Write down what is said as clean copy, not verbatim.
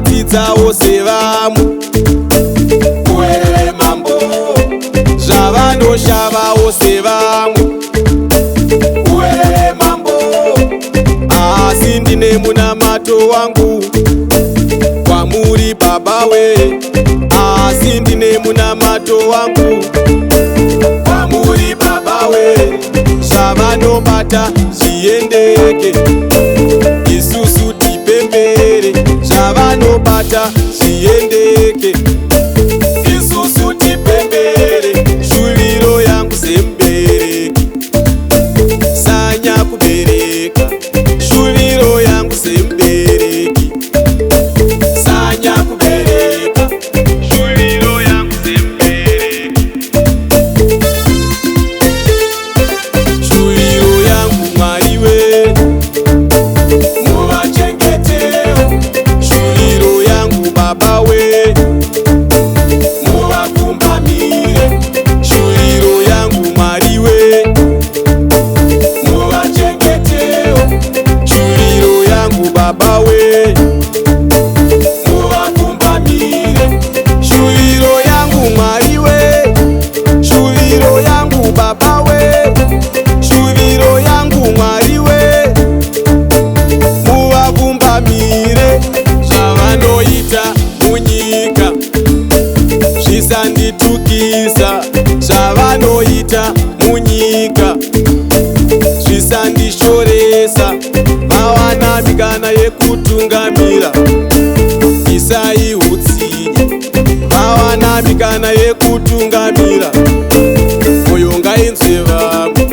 vadzidzawo sevamwe. Kuwerere mambo zvavanoshavawo sevamwe. Kuwerere mambo asi ndine munamato wangu kwamuri baba we, asi ndine munamato wangu kwamuri baba we. Zvavanobata zviendeke, isusu tipembere. Zvavanobata zviendeke, isusu tipembere. Shuviro yangu sembereki, sanya kubereka. Shuviro yangu sembereki, sanya kubereka. Shuviro yangu sembereki. Shuviro yangu Mwari we, muvachengetewo. Shuviro yangu Baba we, muvakumbamire. Shuviro yangu Mwari we, muvachengetewo. Shuviro yangu Baba we, muvakumbamire. Shuviro yangu Mwari we, shuviro yangu Baba we, shuviro yangu Mwari we, muvakumbamire. Zvavanoita munyika zvisanditukisa, zvavanoita munyika zvisandishoresa. Vawana mikana yekutungamira, isai utsinye. Vawana mikana yekutungamira, moyo ngainzwe vamwe.